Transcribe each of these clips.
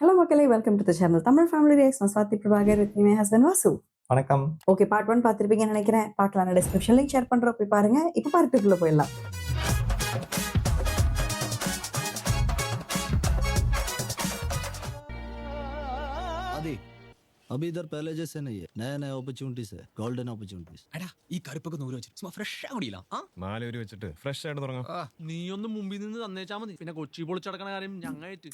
Hello மக்களே, welcome to the channel Tamil family reacts. நான் Swathi Prabhakar with my husband Vasu. வணக்கம். Okay, part 1 பார்த்திருப்பீங்கன்னு நினைக்கிறேன். பார்க்கலாம், நான் டிஸ்கிரிப்ஷன் லிங்க் ஷேர் பண்றோம், போய் பாருங்க. இப்போ பார்ட் 2 குள்ள போயிடலாம். आदि अभी इधर पहले जैसे नहीं है, नया नया अपॉर्चुनिटीज है, गोल्डन अपॉर्चुनिटीज. എടാ ഈ കരുപ്പൊക്കെ നൂറ് വെച്ചിട്ട് ചുമ്മാ ഫ്രഷ് ആവണില്ല ആ നാലുപേര് വെച്ചിട്ട് ഫ്രഷ് ആയിട്ട് തുടങ്ങാം. നീ ഒന്ന് മുമ്പിൽ നിന്ന് തന്നേച്ചാ മതി. പിന്നെ കൊച്ചി പൊളിച്ചടക്കണ കാര്യം ഞങ്ങായിട്ട്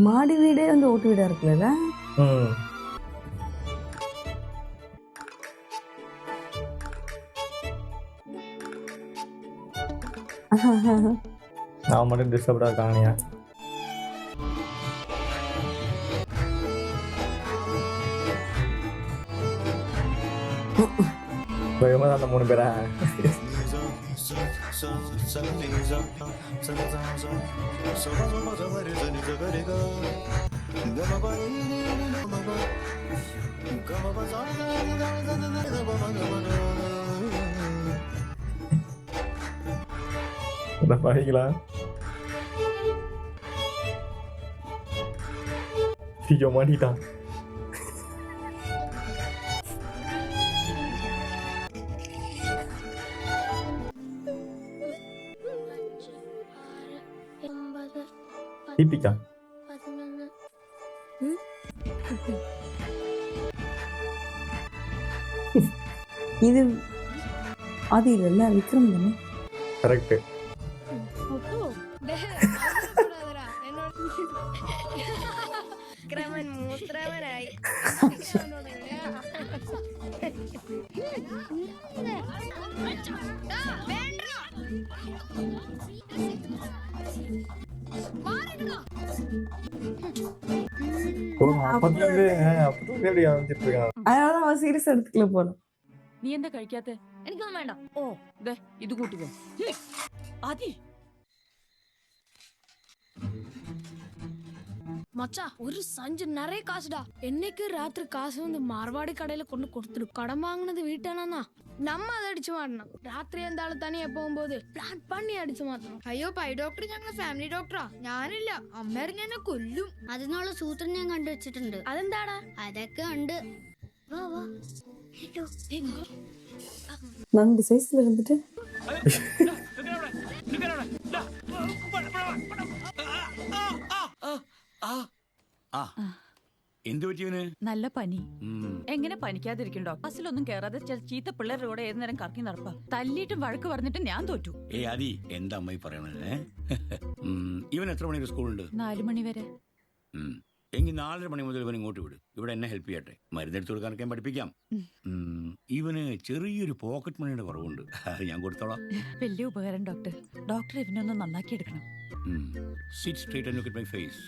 மாடி வீடே வந்து ஓட்டு வீடா இருக்குல்ல. நான் மட்டும் டிஸ்டர்ப்டா காணியா. பயமா அந்த மூணு பேரா. பாடிங்களா? ஐயோ மாட்டிட்டான். தீபிகா இது அது இல்ல, விக்ரம் தானே? கரெக்ட். அதனால அவன் சீரியஸ் எடுத்துக்கல போல. നീ എന്താ കഴിക്കാത്ത? എനിക്കൊന്നും വേണ്ട. ഓ ദേ ഇത് കൂട്ടിക്കോ. ആദി மச்சா ஒரு சஞ்சு நிறைய காசுடா. என்னைக்கு ராத்திரி காசு வந்து மார்வாடி கடையில கொண்டு கொடுத்துடு. கடன் வாங்கினது வீட்டானா நம்ம அதை அடிச்சு மாட்டணும். രാത്രി എന്താളും തനിയെ പോകുമ്പോൾ പ്ലാൻ പണി അടിച്ചു മാറ്റണം. അയ്യോ പൈ ഡോക്ടർ ഞങ്ങൾ ഫാമിലി ഡോക്ടറാ. ഞാനില്ല, അമ്മ എന്നെ കൊല്ലും. അതിനുള്ള സൂത്രം ഞാൻ കണ്ടുവച്ചിട്ടുണ്ട്. അതെന്താടാ? അതൊക്കെ ഉണ്ട്. വാ വാ. நான் டிசைஸ்ல இருந்துட்டு എന്ത് പറ്റിയവന്? നല്ല പനി. എങ്ങനെ പനിക്കാതിരിക്കണ്ടോ? ബസ്സിലൊന്നും കേറാതെ ചീത്ത പിള്ളേരുടെ കൂടെ ഏത് നേരം കറക്കി നടപ്പാ. തല്ലിയിട്ടും വഴക്ക് പറഞ്ഞിട്ട് ഞാൻ തോറ്റു. ഏ ആദി, എന്താ അമ്മ പറയണേ? ഇവൻ എത്ര മണിക്ക് സ്കൂളുണ്ട്? 4 മണി വരെ. എങ്കിൽ 4:30 മണി മുതൽ ഇവൻ ഇങ്ങോട്ട് വിട്. ഇവിടെ എന്നെ ഹെൽപ്പ് ചെയ്യട്ടെ. മരുന്നെടുത്ത് കൊടുക്കാനൊക്കെ ഞാൻ പഠിപ്പിക്കാം. ഇവന് ചെറിയൊരു പോക്കറ്റ് മണിയുടെ കുറവുണ്ട്, അത് ഞാൻ കൊടുത്തോളാം. വലിയ ഉപകാരം ഡോക്ടർ. ഡോക്ടർ ഇവനൊന്ന് നന്നാക്കി എടുക്കണം. Sit straight and look at my face.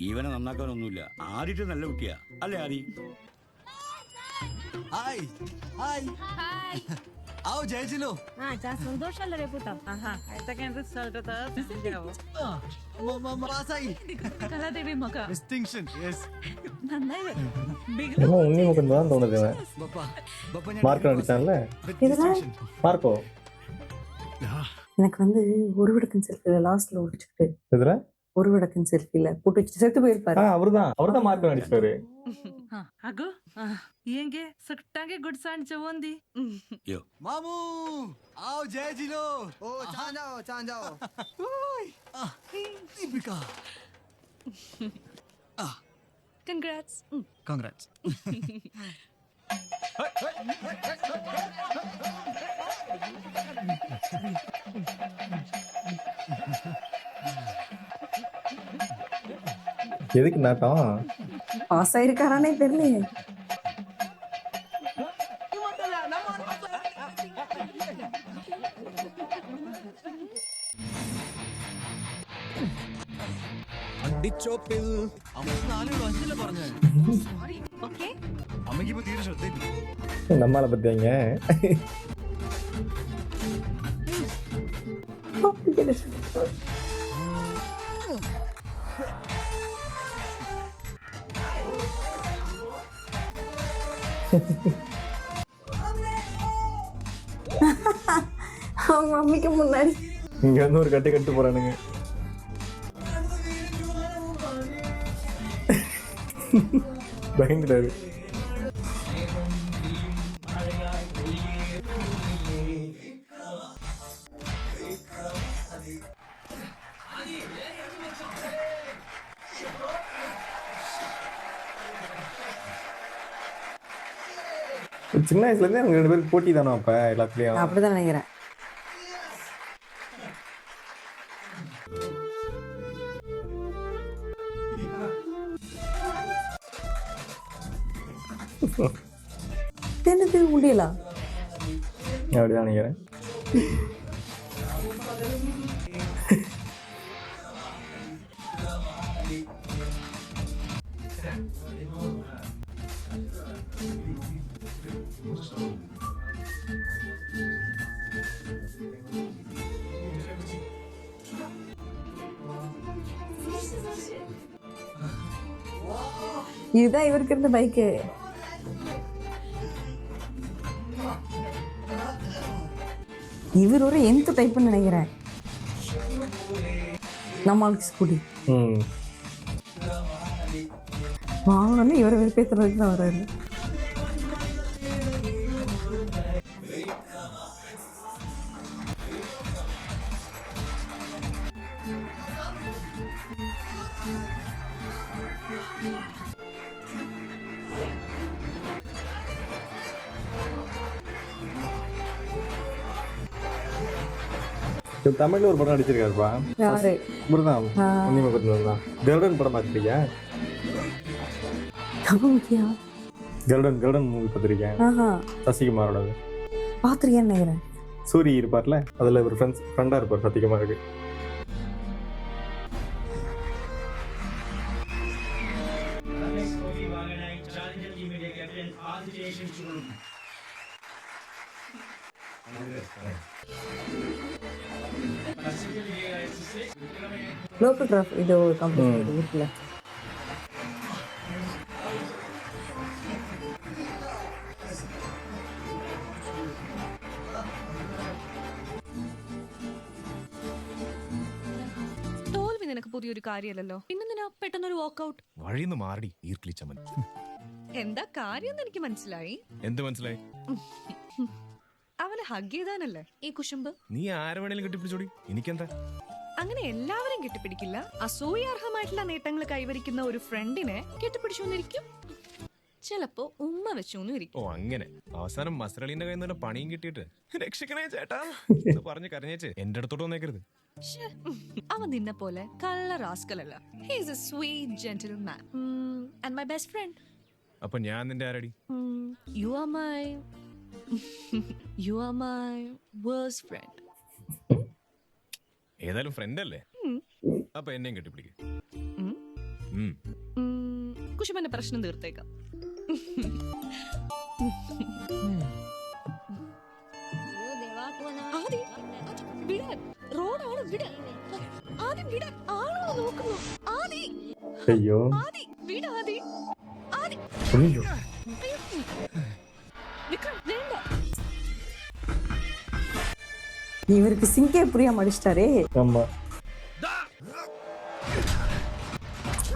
ഇവനെ നന്നാക്കാനൊന്നുമില്ല. ആദ്യത്തെ നല്ല കുട്ടിയാ അല്ലേ ആദി? हाय हाय आओ जय जी लो. സന്തോഷല്ലേ രേപുട്ട? കലാദേവി മക डिस्टिंक्शन यस. നന്നായി വരും. உன்னி முகம் தான் தோணுது. पापा पापा ने மார்க் அடிச்சான்ல. डिस्टिंक्शन மார்க்கோ எனக்கு வந்து ஒரு விடக்கன் செல்ஃபில லாஸ்ட்ல ஒடிச்சிட்டு இதுல ஒரு விடக்கன் செல்ஃபில போட்டு வச்சு செத்து போயிருப்பாரு. அவர்தான் மார்க் அடிச்சாரு. ಅಗೋ ಹೆಂಗೆ ಸಟ್ಟಾಗೆ ಗುಡ್ಸ್ ಅಣ್ಣ ಒಂದಿ. मामू आओ जय जी लो. ओ चांद जाओ. दीपिका കൺഗ്രാറ്റ്സ്. कांग्रेट्स. எதுக்கு நாட்டம்? பாஸ் ஆயிருக்காரானே தெரியலையே. അടിച്ചോപ്പിൽ അമ്മ 4:05 പറഞ്ഞേ. ഓക്കേ അമ്മയ്ക്ക് ഇപ്പൊ തീരെ ശ്രദ്ധയില്ല. நம்மால பத்தியாங்க. அவங்க மம்மிக்கு முன்னாடி இங்க வந்து ஒரு கட்டு போறானுங்க. பயந்துட்டாரு. சின்ன வயசுல இருந்தே அவங்க 2 பேருக்கு போட்டி தானே அப்ப எல்லாத்துலயும். அப்படிதான் நினைக்கிறேன். என்னது முடியலா? அப்படிதான் நினைக்கிறேன். இதுதான் இவருக்கு இருந்த பைக்கு. இவர் ஒரு எந்த டைப்னு நினைக்கிறேன். நம்மளுக்கு ஸ்கூட்டி வாங்கணும்னு இவரை வெறுப்பேற்றுறதுக்கு தான் வர்றாரு. தமிழ்ல ஒரு படம் நடிச்சிருக்காருப்பா. யாரு? இவர்தான் உன்னிமுகன் தான். கருடன் படம் பார்த்துருக்கியா? கருடன் மூவி பார்த்துருக்கேன். சசிகுமாரோட பாத்திரியான்னு நினைக்கிறேன். சூரி இருப்பார்ல, அதுல ஒரு ஃப்ரெண்டா இருப்பார் சசிகுமாருக்கு. லோக்கல் டிராஃபிக் இது ஒரு கம்பெனி ஊர்ல. തോൽവി നിനക്ക് പുതിയൊരു കാര്യമല്ലല്ലോ, പിന്നെന്തിനാ പെട്ടെന്നൊരു വാക്കൗട്ട്? വഴിന്ന് മാറടി ഈർക്കിളിച്ചമൻ. എന്താ കാര്യം എനിക്ക് മനസ്സിലായി. എന്ത് മനസ്സിലായി? അവനെ ഹഗ് ചെയ്താനല്ലേ ഈ കുശുമ്പ്. നീ ആരെ വേണേലും കെട്ടിപ്പിടിച്ചോടി, എനിക്കെന്താ? അങ്ങനെ എല്ലാവരും കെട്ടിപ്പിടിക്കില്ല. അസൂയാർഹമായിട്ടുള്ള നേട്ടങ്ങൾ കൈവരിക്കുന്ന ഒരു ഫ്രണ്ടിനെ കെട്ടിപ്പിടിച്ചോന്നിരിക്കും. ചിലപ്പോ ഉമ്മ വെച്ചോന്നിരിക്കും. ഓ അങ്ങനെ. അവസാനം മസറളിന്റെ കയ്യിൽ നിന്ന് പണിയും കിട്ടിയിട്ട് രക്ഷിക്കണേ ചേട്ടാ പറഞ്ഞു കരഞ്ഞേച്ച് എന്റെ അടുത്തോട്ട് വന്നേക്കരുത്. അവൻ നിന്നെ പോലെ കള്ള റാസ്കലല്ല. He is a sweet gentleman and my best friend. അപ്പൊ ഞാൻ നിന്റെ ആരടി? You are my worst friend. ഏതായാലും ഫ്രണ്ട് അല്ലേ, അപ്പൊ എന്നെയും കെട്ടിപ്പിടിക്കും. കുശുമ്പന്റെ പ്രശ്നം തീർത്തേക്കാം. റോഡാണ് വിട. ആദ്യം വിട. ആളോ നോക്കുന്നു. ആദി അയ്യോ ആദി വിട. ആദി ആദി അയ്യോ വിക്രം വേണ്ട. இவருக்கு சிங்கே புரியாம அடிச்சிட்டாரே. ஆமா,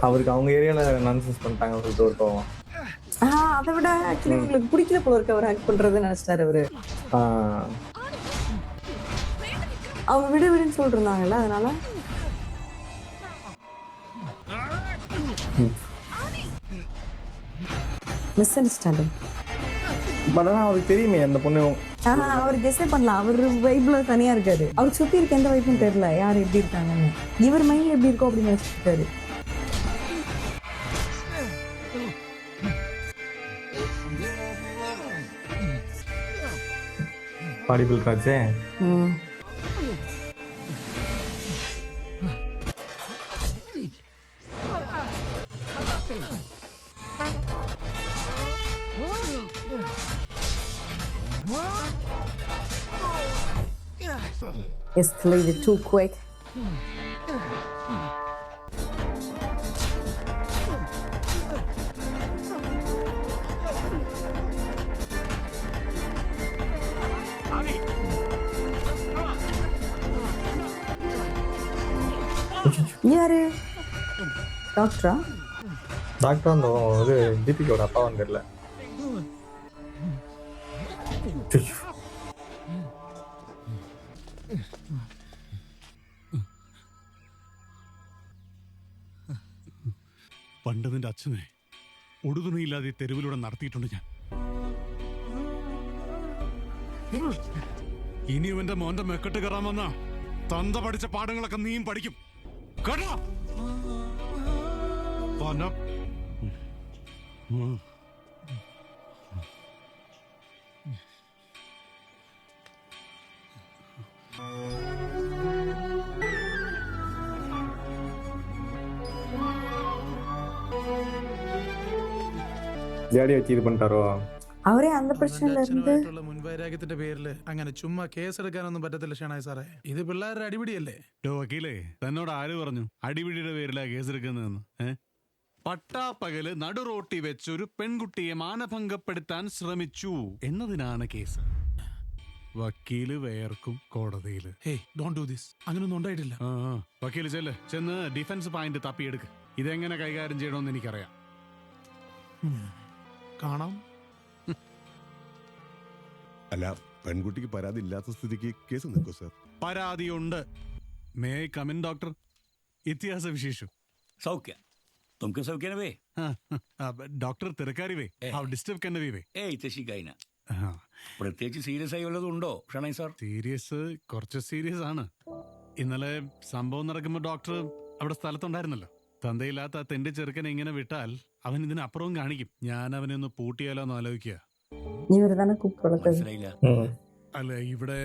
அவருக்கு அவங்க ஏரியால நான்சென்ஸ் பண்ணிட்டாங்க சொல்லிட்டு ஒரு கோவம். அதை விட ஆக்சுவலி உங்களுக்கு பிடிக்கல போல இருக்கு அவர் ஹேக் பண்றது நினைச்சிட்டாரு அவரு. அவங்க விடு விடுன்னு சொல்லிட்டு இருந்தாங்கல்ல, அதனால மிஸ் அண்டர்ஸ்டாண்டிங். பட் ஆனால் அவருக்கு தெரியுமே அந்த பொண்ணு. அவர் கெஸ்ஸே பண்ணலாம். அவர் வைப்ல தனியா இருக்காரு. அவருக்கு சுத்தி இருக்க எந்த வைப்பும் தெரியல யார் எப்படி இருக்காங்கன்னு. இவர் மைண்ட்ல எப்படி இருக்கோ அப்படின்னு நினைச்சிருக்காரு. பாடிபிள் காச்சே. Escalated too quick. யாரு டாக்டரா? டாக்டர் அந்த இது தீபிகோட அப்பா வந்துடல. പണ്ട് നിന്റെ അച്ഛനെ ഒടുതുണിയില്ലാതെ തെരുവിലൂടെ നടത്തിയിട്ടുണ്ട് ഞാൻ. ഇനി ഇവന്റെ മോന്റെ മെക്കെട്ട് കയറാൻ വന്ന തന്ത പഠിച്ച പാഠങ്ങളൊക്കെ നീയും പഠിക്കും കേട്ടോ. ജാടി വെച്ച് ഇത് பண்ணிட்டாரோ? அவரே அந்த பிரச்சனையில இருந்து മുൻവൈരാഗ്യത്തിന്റെ പേരിൽ അങ്ങനെ ചുമ്മാ കേസെടുക്കാനൊന്നും പറ്റത്തില്ല ഷണായി സാറേ. ഇത് പിള്ളേരുടെ അടിപിടിയല്ലേ? വക്കീലേ, തന്നോട് ആര് പറഞ്ഞു അടിപിടിയുടെ പേരിലാ കേസെടുക്കുന്നതെന്ന്? പട്ടാപ്പകല് നടുറോട്ടി വെച്ചൊരു പെൺകുട്ടിയെ മാനഭംഗപ്പെടുത്താൻ ശ്രമിച്ചു എന്നതിനാണ് കേസ്. വക്കീല് വേർക്കും കോടതിയില്. Hey don't do this. അങ്ങനൊന്നും ഉണ്ടായിട്ടില്ല. വക്കീല് ചെന്ന് ഡിഫൻസ് പോയിന്റ് തപ്പിയെടുക്ക്. ഇതെങ്ങനെ കൈകാര്യം ചെയ്യണമെന്ന് എനിക്കറിയാം. കാണാം. അല്ല, പെൺകുട്ടിക്ക് പരാതി ഇല്ലാത്ത സ്ഥിതിക്ക് കേസ് നിൽക്കോ സർ? പരാതിയുണ്ട്. May I come in doctor? ഇതിഹാസ വിശേഷം സൗഖ്യ तुमके सौख्य ना वे? ഡോക്ടർ തിരക്കാരി വേ ഡിസ്റ്റർബ് കന്നവി വേ. ഏയ് തെശിക്കായിന. പ്രത്യേകിച്ച് സീരിയസ് ആയി വല്ലതും ഉണ്ടോ ഷണായി സാർ? സീരിയസ്, കുറച്ച് സീരിയസ് ആണ്. ഇന്നലെ സംഭവം നടക്കുമ്പോ ഡോക്ടർ അവിടെ സ്ഥലത്തുണ്ടായിരുന്നല്ലോ. തന്തയില്ലാത്ത തെന്റെ ചെറുക്കനെ ഇങ്ങനെ വിട്ടാൽ അവൻ ഇതിനപ്പുറവും കാണിക്കും. ഞാൻ അവനെ ഒന്ന് പൂട്ടിയാലോ എന്ന് ആലോചിക്കുക. இவர்தானே கூப்பிட்டு മനസ്സിലായില്ല. അല്ല, ഇവിടെ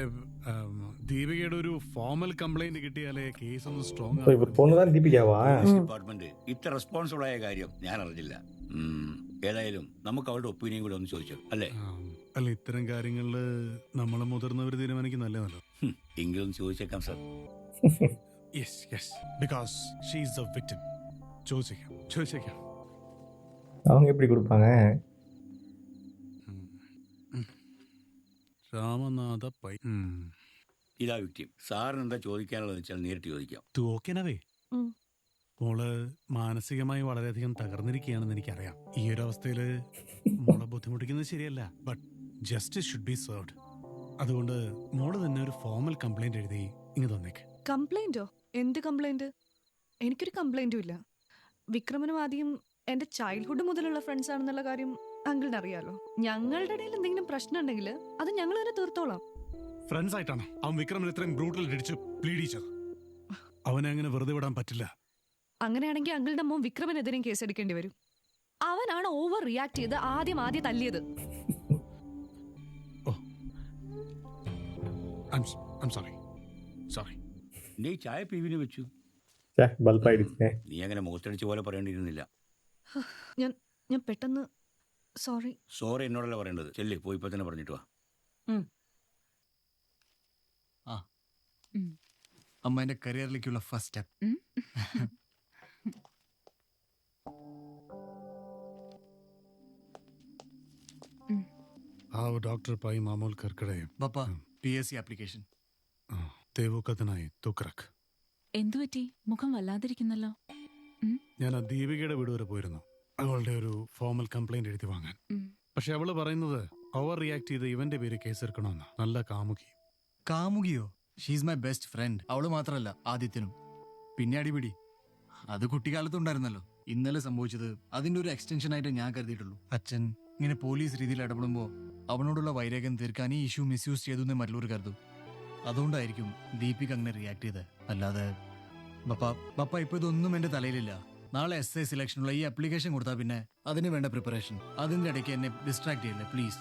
ദീപികയുടെ ഒരു ഫോമൽ കംപ്ലൈന്റ് കിട്ടിയാലേ കേസ് ഒന്ന് സ്ട്രോങ് அப்ப இவர் பொண்ணுதான் தீபிகாவா? ഡിപ്പാർട്ട്മെന്റ് ഇത്ര റെസ്പോൺസിബിൾ ആയ കാര്യം ഞാൻ അറിഞ്ഞില്ല. ഏതായാലും നമുക്ക് അവരുടെ ഒപ്പീനിയൻ കൂടെ ഒന്ന് ചോദിച്ചു അല്ലേ? അല്ല, ഇത്തരം കാര്യങ്ങളില് നമ്മള് മുതിർന്നവർ തീരുമാനിക്കുന്നല്ലേ? എങ്കിലും ചോദിച്ചേക്കാം sir. Yes yes, because she is the victim. ചോദിച്ചേക്കാം. அவங்க எப்படி கொடுப்பாங்க? രാമനാഥ പൈ. ഇതാ വിക്ടിം. സാറിന് എന്താ ചോദിക്കാനുള്ളത് വെച്ചാൽ നേരിട്ട് ചോദിക്കാം. ഓക്കേനവേ? മോള് മാനസികമായി വളരെയധികം തകർന്നിരിക്കുകയാണെന്ന് എനിക്കറിയാം. ഈ ഒരു അവസ്ഥയില് മോളെ ബുദ്ധിമുട്ടിക്കുന്നത് ശരിയല്ല. But justice should be served. അതുകൊണ്ട് മോള് തന്നെ ഒരു ഫോമൽ കംപ്ലൈന്റ് എഴുതി ഇങ്ങ് തന്നേക്ക്. കംപ്ലൈന്റോ? എന്ത് കംപ്ലൈന്റ്? എനിക്കൊരു കംപ്ലൈന്റും ഇല്ല. വിക്രമനും ആദ്യം എന്റെ ചൈൽഡ്ഹുഡ് മുതലുള്ള ഫ്രണ്ട്സ് ആണെന്നുള്ള കാര്യം അങ്കിളിന് അറിയാലോ. ഞങ്ങളുടെ ഇടയിൽ എന്തെങ്കിലും പ്രശ്നം ഉണ്ടെങ്കിൽ അത് ഞങ്ങൾ തന്നെ തീർത്തോളാം. ഫ്രണ്ട്സ് ആയിട്ടാണ് അവൻ വിക്രമിന് ഇത്രയും ബ്രൂട്ടൽ ഇടിച്ച് പ്ലീഡ് ചെയ്തത്. അവനെ അങ്ങനെ വെറുതെ വിടാൻ പറ്റില്ല. അങ്ങനെയാണെങ്കിൽ അങ്കിളുടെ മോൻ വിക്രമിനെതിരെയും കേസെടുക്കേണ്ടി വരും. അവനാണ് ഓവർ റിയാക്ട് ചെയ്ത് ആദ്യം തല്ലിയത്. സോറി. നീ ചായ പീവിന് വെച്ചു. ബൾബായിടുച്ചേ. നീ അങ്ങനെ മുഖത്തടിച്ച പോലെ പറയേണ്ടിയിരുന്നില്ല. ഞാൻ പെട്ടെന്ന് സോറി എന്നോടല്ല പറയേണ്ടത്. ചെല്ലി പോയി ഇപ്പൊ തന്നെ പറഞ്ഞിട്ട് വാ. അമ്മേന്റെ കരിയറിലേക്കുള്ള ഫസ്റ്റ് സ്റ്റെപ്പ്. आओ डॉक्टर पाई मामूल कर कड़े पापा PSC ആപ്ലിക്കേഷൻ ദേവോക്കഥനായി തൂക്കറക്ക്. എന്തു പറ്റി? മുഖം വല്ലാതിരിക്കുന്നല്ലോ. ഞാൻ ആ ദീപികയുടെ വീട് വരെ പോയിരുന്നു അവളുടെ ഒരു ഫോമൽ കംപ്ലൈന്റ് എഴുതി വാങ്ങാൻ. പക്ഷെ അവള് പറയുന്നത് ഓവർ റിയാക്ട് ചെയ്ത് ഇവന്റെ പേര് കേസെടുക്കണമെന്ന്. നല്ല കാമുകി. കാമുകിയോ? She's my best friend. അവള് മാത്രമല്ല, ആദിത്യനും. പിന്നെ അടിപിടി അത് കുട്ടിക്കാലത്തുണ്ടായിരുന്നല്ലോ. ഇന്നലെ സംഭവിച്ചത് അതിന്റെ ഒരു എക്സ്റ്റൻഷൻ ആയിട്ട് ഞാൻ കരുതിയിട്ടുള്ളൂ. അച്ഛൻ ഇങ്ങനെ പോലീസ് രീതിയിൽ ഇടപെടുമ്പോൾ അവനോടുള്ള വൈരാഗ്യം തീർക്കാൻ ഈ ഇഷ്യൂ മിസ്യൂസ് ചെയ്തു എന്ന് മറ്റുള്ളവർ കരുതും. അതുകൊണ്ടായിരിക്കും ദീപിക അങ്ങനെ റിയാക്ട് ചെയ്ത്. അല്ലാതെ പപ്പ ഇപ്പൊ ഇതൊന്നും എന്റെ തലയിലില്ല. നാളെ SI സെലക്ഷനുള്ള ഈ ആപ്ലിക്കേഷൻ കൊടുത്താൽ പിന്നെ അതിന് വേണ്ട പ്രിപ്പറേഷൻ. അതിന്റെ ഇടയ്ക്ക് എന്നെ ഡിസ്ട്രാക്ട് ചെയ്യില്ല പ്ലീസ്.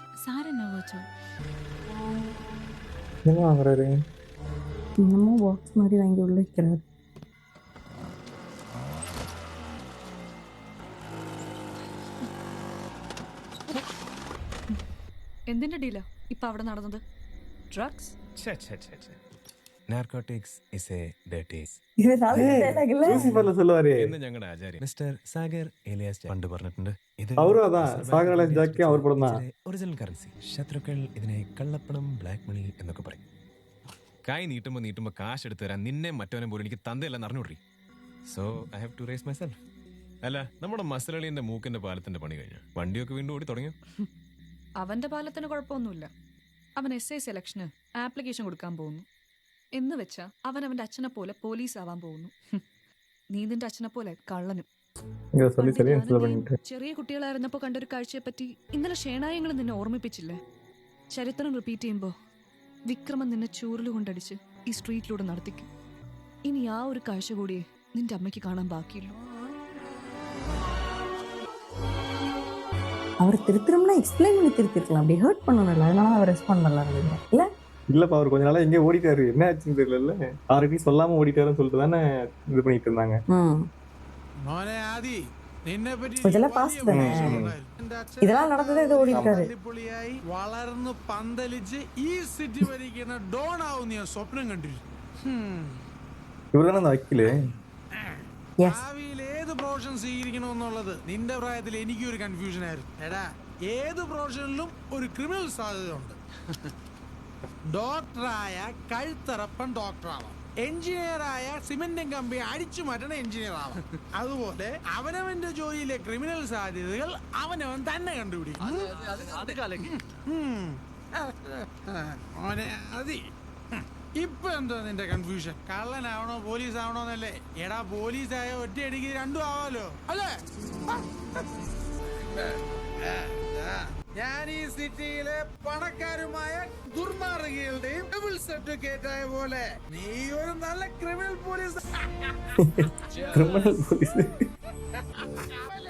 என்ன வாங்குறாரு? என்னமோ பாக்ஸ் மாதிரி வாங்கி உள்ள வைக்கிறாரு. എന്തിന്റെ ഡീലാ ഇപ്പൊ അവിടെ നടന്നത്? Drugs? Narcotics is a dirty. ലൂസിഫർல சொல்லுவாரு. എന്ന് ഞങ്ങളുടെ ആചാര്യൻ മിസ്റ്റർ സാഗർ എലിയാസ് പണ്ട് പറഞ്ഞിട്ടുണ്ട്. ഇത് അവരും അതാ സാഗർ എലിയാസ് ജാക്കി അവർ പടന്ന ഒറിജിനൽ കറൻസി. ശത്രുക്കൾ ഇതിനെ കള്ളപ്പണം, ബ്ലാക്ക് മണി എന്നൊക്കെ പറയും. കൈ നീട്ടുമ്പോ കാശ് എടുത്തു തരാൻ നിന്നെ മറ്റവനെ പോലും എനിക്ക് തന്തയല്ലെന്ന് അറിഞ്ഞുകൊണ്ടി. So I have to raise myself. അല്ല, നമ്മുടെ മസലളിന്റെ മൂക്കിന്റെ പാലത്തിന്റെ പണി കഴിഞ്ഞു, വണ്ടിയൊക്കെ വീണ്ടും ഓടി തുടങ്ങിയോ? അവന്റെ പാലത്തിന് കുഴപ്പമൊന്നുമില്ല. അവൻ SI സെലക്ഷന് ആപ്ലിക്കേഷൻ കൊടുക്കാൻ പോകുന്നു. എന്ന് വെച്ചാ അവൻ അവന്റെ അച്ഛനെ പോലെ പോലീസ് ആവാൻ പോകുന്നു. നീ നിന്റെ അച്ഛനെ പോലെ കള്ളനും. ചെറിയ കുട്ടികളായിരുന്നപ്പോ കണ്ടൊരു കാഴ്ചയെ പറ്റി ഇന്നലെ ഷേണായങ്ങൾ നിന്നെ ഓർമ്മിപ്പിച്ചില്ലേ? ചരിത്രം റിപ്പീറ്റ് ചെയ്യുമ്പോ വിക്രമൻ നിന്നെ ചൂരലുകൊണ്ടടിച്ച് ഈ സ്ട്രീറ്റിലൂടെ നടത്തിക്കും. ഇനി ആ ഒരു കാഴ്ച കൂടിയേ നിന്റെ അമ്മയ്ക്ക് കാണാൻ ബാക്കിയുള്ളൂ. அவர் திருத்தணும்னா எக்ஸ்பிளைன் பண்ணி திருத்திருக்கலாம். அப்படி ஹர்ட் பண்ணணும்ல, அதனால அவர் ரெஸ்பாண்ட் பண்ணலாம் இல்ல. இல்லப்பா, அவர் கொஞ்ச நாளா எங்கேயோ ஓடிட்டாரு, என்ன ஆச்சுன்னு தெரியல. யாருக்கும் சொல்லாம ஓடிட்டாருன்னு சொல்லிட்டு தானே இது பண்ணிட்டு இருந்தாங்க. മോനെ ആദി, നിന്നെ പറ്റി இதெல்லாம் பாஸ்ட் தானே, இதெல்லாம் நடந்ததே இது ஓடிட்டாரு. പുള്ളിയായി വളർന്ന് പന്തലിച്ച് ഈ സിറ്റി ഭരിക്കുന്ന ഡോൺ ആവും ഞാൻ സ്വപ്നം കണ്ടിരുന്നു. ഇവർ തന്നെ அந்த വക്കീല്. ഭാവിയിൽ ഏത് പ്രൊഫഷൻ സ്വീകരിക്കണമെന്നുള്ളത് നിന്റെ പ്രായത്തിൽ എനിക്കൊരു കൺഫ്യൂഷൻ ആയിരുന്നു. എടാ, ഏത് പ്രൊഫഷനിലും ഒരു ക്രിമിനൽ സാധ്യത ഉണ്ട്. ഡോക്ടറായ കഴുത്തറപ്പൻ ഡോക്ടറാവാം, എഞ്ചിനീയറായ സിമെന്റും കമ്പി അടിച്ചു മാറ്റണ എഞ്ചിനീയർ ആവാം. അതുപോലെ അവനവന്റെ ജോലിയിലെ ക്രിമിനൽ സാധ്യതകൾ അവനവൻ തന്നെ കണ്ടുപിടിക്കും. അതി ഇപ്പൊ എന്തോ നിന്റെ കൺഫ്യൂഷൻ? കള്ളനാവണോ പോലീസ് ആവണോന്നല്ലേ? എടാ, പോലീസായ ഒറ്റയടിക്ക് രണ്ടും ആവാലോ, അല്ലേ? ഞാൻ ഈ സിറ്റിയിലെ പണക്കാരുമായ ദുർമാർഗികളുടെയും ഡബിൾ സർട്ടിഫിക്കറ്റ് ആയ പോലെ നീ ഒരു നല്ല ക്രിമിനൽ പോലീസ്.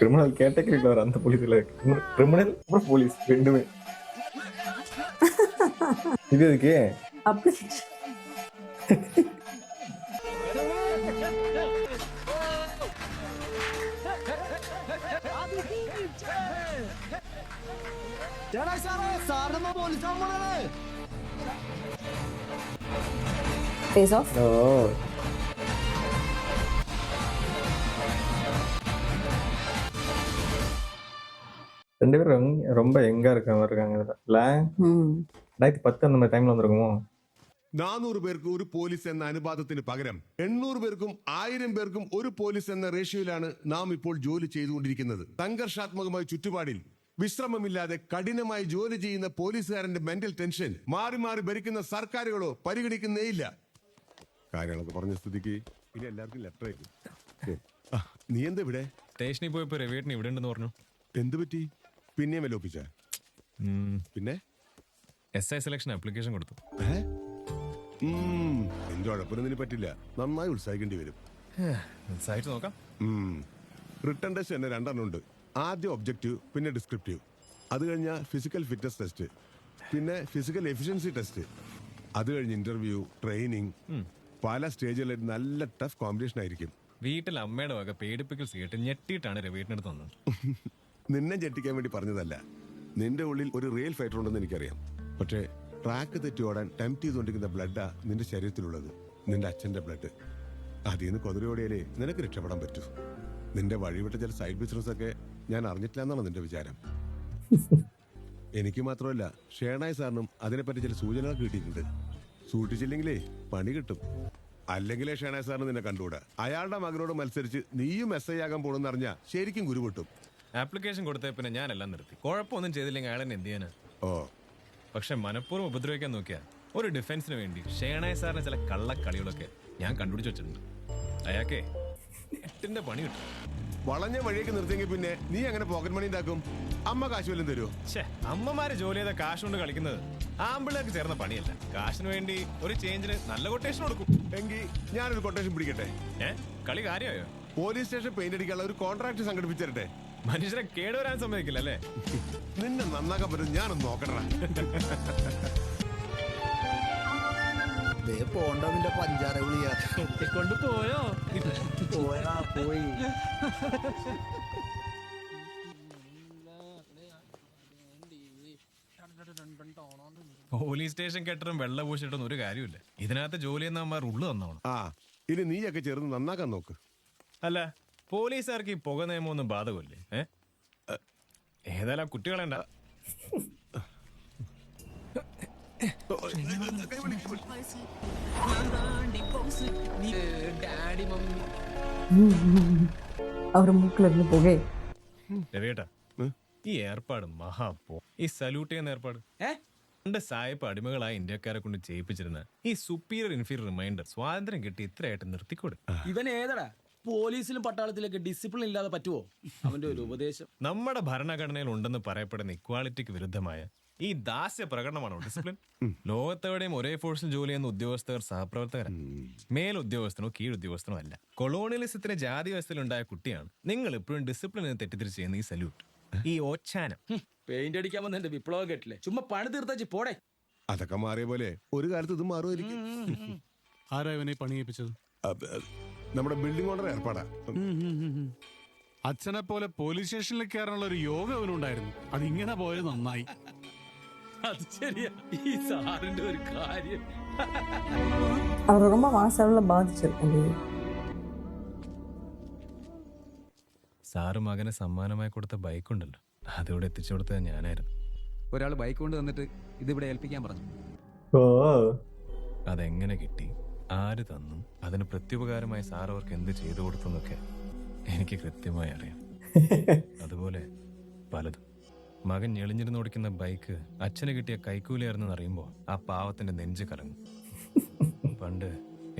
கிரிமினல் கேட்டகரியில் வர அந்த போலீஸ்ல கிரிமினல் போலீஸ் ரெண்டுமே. இது எதுக்கு அப்ளிகேஷன்? Face off. Oh. ரெண்டு பேரும் ரொம்ப எங்கா இருக்க மாதிரி இருக்காங்க இல்ல? 2010 அந்த மாதிரி டைம்ல வந்திருக்குமோ. 400 പേർക്ക് ഒരു പോലീസ് എന്ന അനുപാതത്തിന് പകരം 800 പേർക്കും 1000 പേർക്കും ഒരു പോലീസ് എന്ന റേഷ്യോയിലാണ് നാം ഇപ്പോൾ ജോലി ചെയ്തുകൊണ്ടിരിക്കുന്നത്. സംഘർഷാത്മകമായ ചുറ്റുപാടിൽ വിശ്രമമില്ലാതെ കഠിനമായി ജോലി ചെയ്യുന്ന പോലീസുകാരന്റെ മെന്റൽ ടെൻഷൻ മാറി മാറി ഭരിക്കുന്ന സർക്കാരുകളോ പരിഗണിക്കുന്നേയില്ല. കാര്യങ്ങളൊക്കെ പറഞ്ഞ സ്ഥിതിക്ക് ഇനി എല്ലാവർക്കും ലെറ്റർ അയക്കും. നീ എന്താ ഇവിടെ? സ്റ്റേഷനിൽ പോയപ്പോ രവിയേട്ടൻ ഇവിടെ ഉണ്ടെന്ന് പറഞ്ഞു. എന്ത് പറ്റി? പിന്നെയും വല്ല ഒപ്പിച്ച? പിന്നെ SI സെലക്ഷൻ ആപ്ലിക്കേഷൻ കൊടുത്തു. എന്റെ ഉഴപ്പൊന്നും പറ്റില്ല, നന്നായി ഉത്സാഹിക്കേണ്ടി വരും. ഉത്സാഹിച്ച് നോക്കാം. റിട്ടേൺ ടെസ്റ്റ് തന്നെ 2 ഉണ്ട്. ആദ്യം ഒബ്ജക്റ്റീവ്, പിന്നെ ഡിസ്ക്രിപ്റ്റീവ്. അത് കഴിഞ്ഞാൽ ഫിസിക്കൽ ഫിറ്റ്നസ് ടെസ്റ്റ്, പിന്നെ ഫിസിക്കൽ എഫിഷ്യൻസി ടെസ്റ്റ്. അത് കഴിഞ്ഞ് ഇന്റർവ്യൂ, ട്രെയിനിങ്. പല സ്റ്റേജിലായിട്ട് നല്ല ടഫ് കോമ്പറ്റീഷൻ ആയിരിക്കും. വീട്ടിൽ അമ്മയുടെ വക പേടിപ്പിക്കൽ കേട്ട് ഞെട്ടിയിട്ടാണ് രവിയേട്ടനെടുത്ത് വന്നത്. നിന്നെ ഞെട്ടിക്കാൻ വേണ്ടി പറഞ്ഞതല്ല. നിന്റെ ഉള്ളിൽ ഒരു റിയൽ ഫൈറ്റർ ഉണ്ടെന്ന് എനിക്കറിയാം. പക്ഷേ ട്രാക്ക് തെറ്റി ഓടാൻ ടെംപ്റ്റ് ചെയ്തുകൊണ്ടിരിക്കുന്ന ബ്ലഡാ നിന്റെ ശരീരത്തിലുള്ളത്, നിന്റെ അച്ഛന്റെ ബ്ലഡ്. അതിൽ നിന്ന് കൊതിരോടിയാലേ നിനക്ക് രക്ഷപ്പെടാൻ പറ്റൂ. നിന്റെ വഴിവിട്ട ചില സൈഡ് ബിസിനസ് ഒക്കെ ഞാൻ അറിഞ്ഞിട്ടില്ല എന്നാണ് നിന്റെ വിചാരം. എനിക്ക് മാത്രമല്ല, ഷേണായ് സാറിനും അതിനെപ്പറ്റി ചില സൂചനകൾ കിട്ടിയിട്ടുണ്ട്. സൂക്ഷിച്ചില്ലെങ്കിലേ പണി കിട്ടും. അല്ലെങ്കിലേ ഷേണായ് സാറിന് നിന്നെ കണ്ടുകൂടാ. അയാളുടെ മകനോട് മത്സരിച്ച് നീയും SI ആകാൻ പോണെന്ന് അറിഞ്ഞാൽ ശരിക്കും കുരു കിട്ടും. ആപ്ലിക്കേഷൻ കൊടുത്തേ പിന്നെ ഞാനെല്ലാം നിർത്തി. കുഴപ്പമൊന്നും ചെയ്തില്ലെങ്കിൽ അയാളെന്നെ എന്ത് ചെയ്യാനാ? പക്ഷെ മനഃപൂർവ്വം ഉപദ്രവിക്കാൻ നോക്കിയാ ഒരു ഡിഫൻസിന് വേണ്ടി ഷേണായ് സാറിന് ചില കള്ളക്കളികളൊക്കെ ഞാൻ കണ്ടുപിടിച്ച് വെച്ചിട്ടുണ്ട്. അയാൾക്കേ 8ന്റെ പണി കിട്ടും. വളഞ്ഞ വഴിയൊക്കെ നിർത്തിയെങ്കിൽ പിന്നെ നീ അങ്ങനെ പോക്കറ്റ് മണി ഉണ്ടാക്കും? അമ്മ കാശ് വല്ലതും തരുമോ? അമ്മമാര് ജോലി ചെയ്ത കാശ് കൊണ്ട് കളിക്കുന്നത് ആമ്പിള്ളേർക്ക് ചേർന്ന പണിയല്ല. കാശിന് വേണ്ടി ഒരു ചേഞ്ചിന് നല്ല കൊട്ടേഷൻ കൊടുക്കും. എങ്കിൽ ഞാനൊരു കൊട്ടേഷൻ പിടിക്കട്ടെ? കളി കാര്യമായോ? പോലീസ് സ്റ്റേഷൻ പെയിന്റ് അടിക്കാനുള്ള ഒരു കോൺട്രാക്ട് സംഘടിപ്പിച്ചിരട്ടെ. മനുഷ്യരെ കേടുവരാൻ സമ്മതിക്കില്ല അല്ലേ? നിന്നെ നന്നാക്കാൻ പറ്റും, ഞാനൊന്ന് നോക്കട്ടെ. പോണ്ടതിന്റെ പഞ്ചാര വിളിയാ കൊണ്ട് പോയോ? പോയി. പോലീസ് സ്റ്റേഷൻ കെട്ടറും വെള്ള പൂശിട്ടൊന്നും ഒരു കാര്യമില്ല. ഇതിനകത്ത് ജോലി ചെയ്യുന്നവന്മാർ ഉള്ളു തന്നോണം. ഇനി നീയൊക്കെ ചേർന്ന് നന്നാക്കാൻ നോക്ക്. അല്ല, പോലീസുകാർക്ക് ഈ പുക നിയമമൊന്നും ബാധകമല്ലേ? ഏതായാലും കുട്ടികളെണ്ട. அவர் மூக்குல இருந்து புகை. രവിയേട്ടാ ഈ ഏർപ്പാട് മഹാപ്പോ. ഈ സല്യൂട്ട് ചെയ്യുന്ന ഏർപ്പാട് പണ്ട് സായിപ്പ് അടിമകളായ ഇന്ത്യക്കാരെ കൊണ്ട് ചെയ്യിപ്പിച്ചിരുന്ന ഈ സുപ്പീരിയർ ഇൻഫീരിയർ റിമൈൻഡർ സ്വാതന്ത്ര്യം കിട്ടി ഇത്രയായിട്ട് നിർത്തിക്കൂടെ? ഇവൻ ഏതടാ പോലീസിലും പട്ടാളത്തിലൊക്കെ ഡിസിപ്ലിൻ ഇല്ലാതെ പറ്റുമോ? അവന്റെ ഒരു ഉപദേശം. നമ്മുടെ ഭരണഘടനയിൽ ഉണ്ടെന്ന് പറയപ്പെടുന്ന ഇക്വാളിറ്റിക്ക് വിരുദ്ധമായ ഈ ദാസ്യ പ്രകടനമാണോ ഡിസിപ്ലിൻ? ലോകത്തെവിടെയും ഒരേ ഫോഴ്സിൽ ജോലി ചെയ്യുന്ന ഉദ്യോഗസ്ഥർ സഹപ്രവർത്തകരാണ്. മേലുദ്യോഗസ്ഥനോ കീഴുദ്യോഗസ്ഥനോ അല്ല. കൊളോണിയലിസത്തിന് ജാതി വ്യവസ്ഥയിലുണ്ടായ കുട്ടിയാണ് നിങ്ങൾ ഇപ്പോഴും ഡിസിപ്ലിൻ എന്ന് തെറ്റിദ്ധരിച്ച് ചെയ്യുന്ന ഈ സല്യൂട്ട്, ഈ ഓച്ചാനം. പെയിന്റ് അടിക്കാൻ വന്ന എന്റെ വിപ്ലവം കേട്ടില്ലേ? ചുമ്മാ പണി തീർത്താച്ച് പോടെ. അതൊക്കെ മാറിയ പോലെ ഒരു കാലത്ത് ഇത് മാറുമായിരിക്കും. ആരാ ഇവനെ പണിയേപ്പിച്ചത്? നമ്മുടെ ബിൽഡിംഗ് ഓണർ ഏർപ്പാടാ. അച്ഛനെ പോലെ പോലീസ് സ്റ്റേഷനിൽ കയറാനുള്ള ഒരു യോഗം അവനുണ്ടായിരുന്നു. അതിങ്ങനെ പോയത് നന്നായി. അത് ശരിയാ. ഈ സാറിന്റെ ഒരു കാര്യം அவர் ரொம்ப மனசளவில் பாதிச்சிருக்கு. സാറ് മകന് സമ്മാനമായി കൊടുത്ത ബൈക്കുണ്ടല്ലോ, അതിവിടെ എത്തിച്ചു കൊടുത്തത് ഞാനായിരുന്നു. ഒരാൾ ബൈക്ക് കൊണ്ട് വന്നിട്ട് ഇതിവിടെ ഏൽപ്പിക്കാൻ പറഞ്ഞു. ഓ, അതെങ്ങനെ കിട്ടി, ആര് തന്നു, അതിന് പ്രത്യുപകാരമായി സാർ അവർക്ക് എന്ത് ചെയ്തു കൊടുത്തെന്നൊക്കെ എനിക്ക് കൃത്യമായി അറിയാം. അതുപോലെ പലതും. മകൻ ഞെളിഞ്ഞിരുന്ന് ഓടിക്കുന്ന ബൈക്ക് അച്ഛന് കിട്ടിയ കൈക്കൂലിയായിരുന്നെന്ന് അറിയുമ്പോൾ ആ പാവത്തിന്റെ നെഞ്ച് കലങ്ങും. പണ്ട്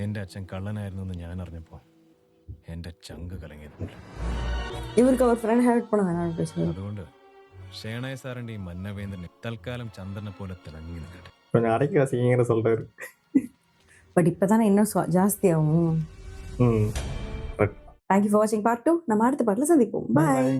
എന്റെ അച്ഛൻ കള്ളനായിരുന്നു എന്ന് ഞാൻ അറിഞ്ഞപ്പോ എന്റെ ചങ്ക് കലങ്ങിയതുണ്ട്. இவருக்கு அவர் ஃப்ரெண்ட் ஹெல்ப் பண்ண வேணாம்னு பேசுறாரு. അതുകൊണ്ട് ഷേണായ സാറിന്റെ ഈ മന്നവേന്ദ്രനെ തൽക്കാലം ചന്ദ്രനെ പോലെ തിളങ്ങി നിൽക്കട്ടെ. கொஞ்சம் அடக்கி வாசிங்கிற சொல்றாரு. பட் இப்பதானே இன்னும் ஜாஸ்தியாகும். ம். தேங்க்யூ ஃபார் வாட்சிங் பார்ட் 2. நம்ம அடுத்த பாட்டில் சந்திப்போம். பாய்.